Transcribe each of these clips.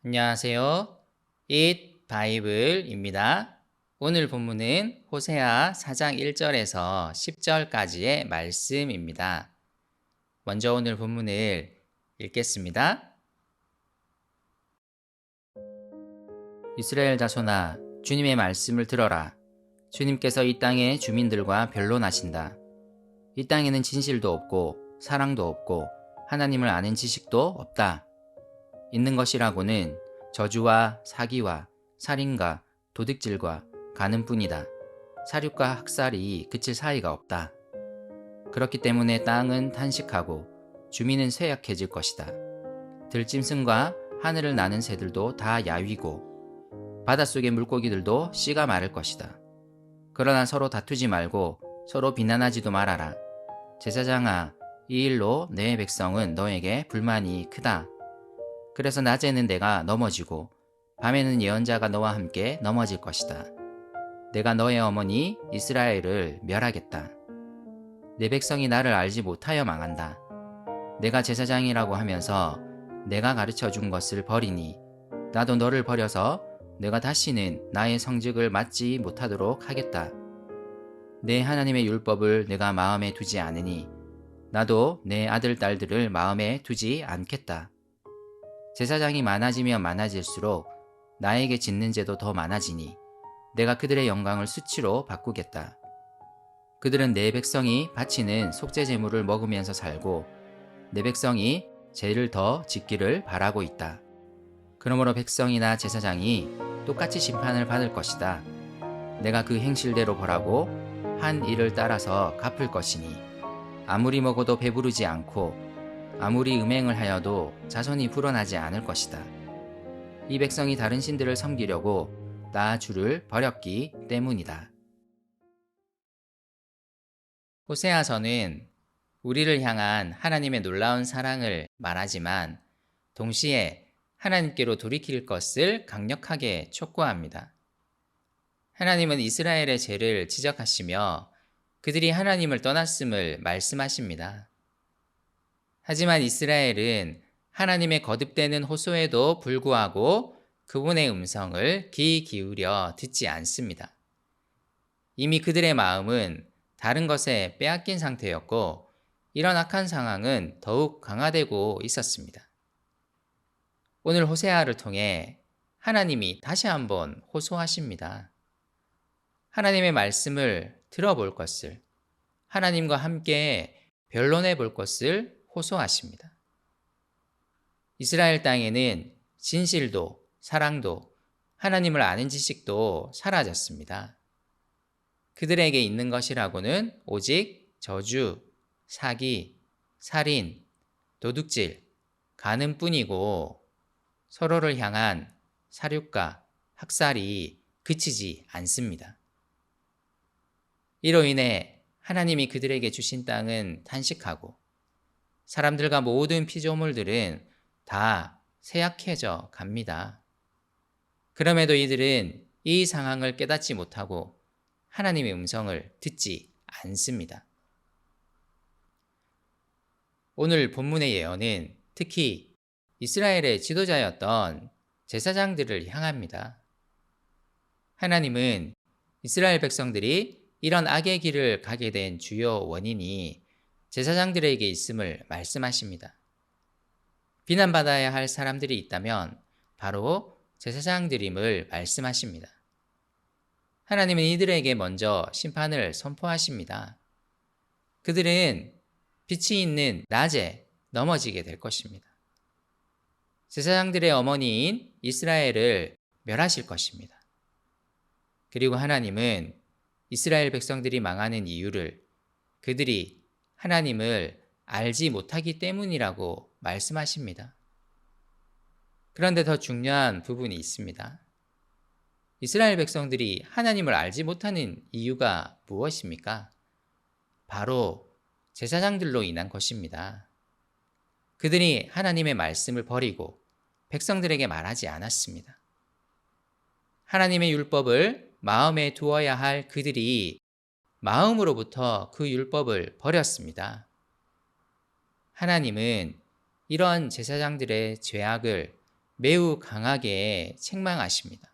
안녕하세요. Eat 바이블입니다. 오늘 본문은 호세아 4장 1절에서 10절까지의 말씀입니다. 먼저 오늘 본문을 읽겠습니다. 이스라엘 자손아, 주님의 말씀을 들어라. 주님께서 이 땅의 주민들과 변론하신다. 이 땅에는 진실도 없고 사랑도 없고 하나님을 아는 지식도 없다. 있는 것이라고는 저주와 사기와 살인과 도둑질과 간음뿐이다. 사륙과 학살이 그칠 사이가 없다. 그렇기 때문에 땅은 탄식하고 주민은 쇠약해질 것이다. 들짐승과 하늘을 나는 새들도 다 야위고 바닷속의 물고기들도 씨가 마를 것이다. 그러나 서로 다투지 말고 서로 비난하지도 말아라. 제사장아, 이 일로 내 백성은 너에게 불만이 크다. 그래서 낮에는 내가 넘어지고 밤에는 예언자가 너와 함께 넘어질 것이다. 내가 너의 어머니 이스라엘을 멸하겠다. 내 백성이 나를 알지 못하여 망한다. 내가 제사장이라고 하면서 내가 가르쳐 준 것을 버리니 나도 너를 버려서 내가 다시는 나의 성직을 맡지 못하도록 하겠다. 내 하나님의 율법을 내가 마음에 두지 않으니 나도 내 아들 딸들을 마음에 두지 않겠다. 제사장이 많아지면 많아질수록 나에게 짓는 죄도 더 많아지니 내가 그들의 영광을 수치로 바꾸겠다. 그들은 내 백성이 바치는 속죄 제물을 먹으면서 살고 내 백성이 죄를 더 짓기를 바라고 있다. 그러므로 백성이나 제사장이 똑같이 심판을 받을 것이다. 내가 그 행실대로 벌하고 한 일을 따라서 갚을 것이니 아무리 먹어도 배부르지 않고 아무리 음행을 하여도 자손이 불어나지 않을 것이다. 이 백성이 다른 신들을 섬기려고 나 주를 버렸기 때문이다. 호세아서는 우리를 향한 하나님의 놀라운 사랑을 말하지만 동시에 하나님께로 돌이킬 것을 강력하게 촉구합니다. 하나님은 이스라엘의 죄를 지적하시며 그들이 하나님을 떠났음을 말씀하십니다. 하지만 이스라엘은 하나님의 거듭되는 호소에도 불구하고 그분의 음성을 귀 기울여 듣지 않습니다. 이미 그들의 마음은 다른 것에 빼앗긴 상태였고 이런 악한 상황은 더욱 강화되고 있었습니다. 오늘 호세아를 통해 하나님이 다시 한번 호소하십니다. 하나님의 말씀을 들어볼 것을, 하나님과 함께 변론해 볼 것을 호소하십니다. 이스라엘 땅에는 진실도 사랑도 하나님을 아는 지식도 사라졌습니다. 그들에게 있는 것이라고는 오직 저주, 사기, 살인, 도둑질, 간음뿐이고 서로를 향한 사륙과 학살이 그치지 않습니다. 이로 인해 하나님이 그들에게 주신 땅은 탄식하고 사람들과 모든 피조물들은 다 쇠약해져 갑니다. 그럼에도 이들은 이 상황을 깨닫지 못하고 하나님의 음성을 듣지 않습니다. 오늘 본문의 예언은 특히 이스라엘의 지도자였던 제사장들을 향합니다. 하나님은 이스라엘 백성들이 이런 악의 길을 가게 된 주요 원인이 제사장들에게 있음을 말씀하십니다. 비난받아야 할 사람들이 있다면 바로 제사장들임을 말씀하십니다. 하나님은 이들에게 먼저 심판을 선포하십니다. 그들은 빛이 있는 낮에 넘어지게 될 것입니다. 제사장들의 어머니인 이스라엘을 멸하실 것입니다. 그리고 하나님은 이스라엘 백성들이 망하는 이유를 그들이 하나님을 알지 못하기 때문이라고 말씀하십니다. 그런데 더 중요한 부분이 있습니다. 이스라엘 백성들이 하나님을 알지 못하는 이유가 무엇입니까? 바로 제사장들로 인한 것입니다. 그들이 하나님의 말씀을 버리고 백성들에게 말하지 않았습니다. 하나님의 율법을 마음에 두어야 할 그들이 마음으로부터 그 율법을 버렸습니다. 하나님은 이런 제사장들의 죄악을 매우 강하게 책망하십니다.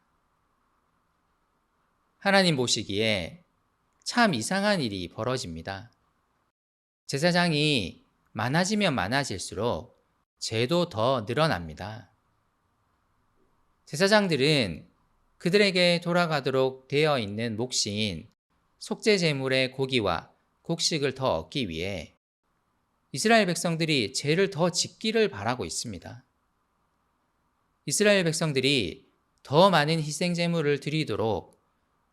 하나님 보시기에 참 이상한 일이 벌어집니다. 제사장이 많아지면 많아질수록 죄도 더 늘어납니다. 제사장들은 그들에게 돌아가도록 되어 있는 몫인 속죄 제물의 고기와 곡식을 더 얻기 위해 이스라엘 백성들이 죄를 더 짓기를 바라고 있습니다. 이스라엘 백성들이 더 많은 희생 제물을 드리도록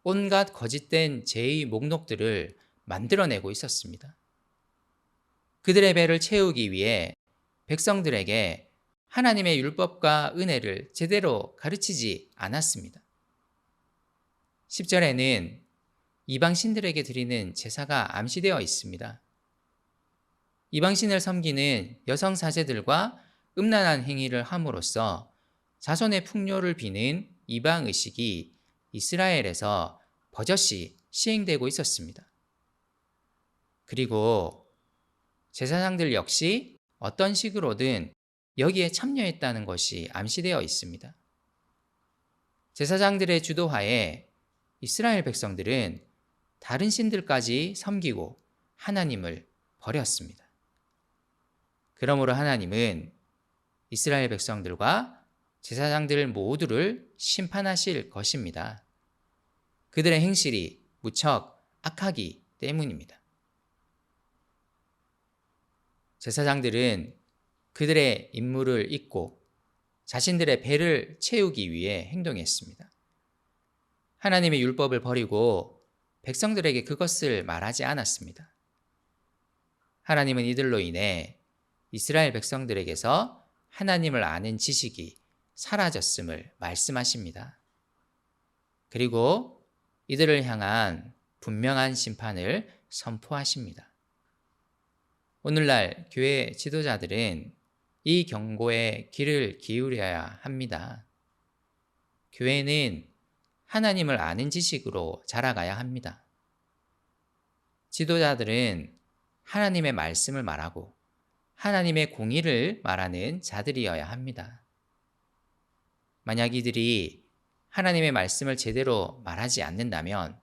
온갖 거짓된 죄의 목록들을 만들어내고 있었습니다. 그들의 배를 채우기 위해 백성들에게 하나님의 율법과 은혜를 제대로 가르치지 않았습니다. 10절에는 이방신들에게 드리는 제사가 암시되어 있습니다. 이방신을 섬기는 여성 사제들과 음란한 행위를 함으로써 자손의 풍요를 비는 이방 의식이 이스라엘에서 버젓이 시행되고 있었습니다. 그리고 제사장들 역시 어떤 식으로든 여기에 참여했다는 것이 암시되어 있습니다. 제사장들의 주도하에 이스라엘 백성들은 다른 신들까지 섬기고 하나님을 버렸습니다. 그러므로 하나님은 이스라엘 백성들과 제사장들 모두를 심판하실 것입니다. 그들의 행실이 무척 악하기 때문입니다. 제사장들은 그들의 임무를 잊고 자신들의 배를 채우기 위해 행동했습니다. 하나님의 율법을 버리고 백성들에게 그것을 말하지 않았습니다. 하나님은 이들로 인해 이스라엘 백성들에게서 하나님을 아는 지식이 사라졌음을 말씀하십니다. 그리고 이들을 향한 분명한 심판을 선포하십니다. 오늘날 교회 지도자들은 이 경고에 귀를 기울여야 합니다. 교회는 하나님을 아는 지식으로 자라가야 합니다. 지도자들은 하나님의 말씀을 말하고 하나님의 공의를 말하는 자들이어야 합니다. 만약 이들이 하나님의 말씀을 제대로 말하지 않는다면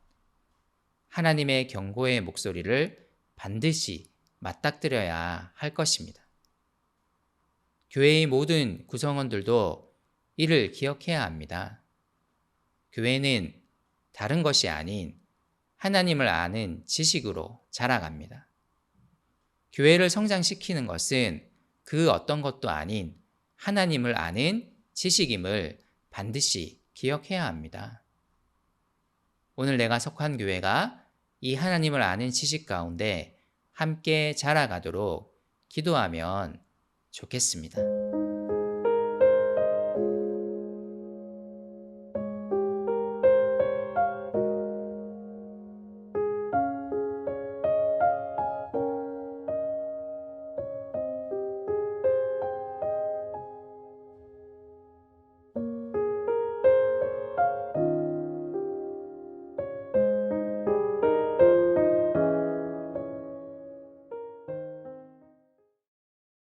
하나님의 경고의 목소리를 반드시 맞닥뜨려야 할 것입니다. 교회의 모든 구성원들도 이를 기억해야 합니다. 교회는 다른 것이 아닌 하나님을 아는 지식으로 자라갑니다. 교회를 성장시키는 것은 그 어떤 것도 아닌 하나님을 아는 지식임을 반드시 기억해야 합니다. 오늘 내가 속한 교회가 이 하나님을 아는 지식 가운데 함께 자라가도록 기도하면 좋겠습니다.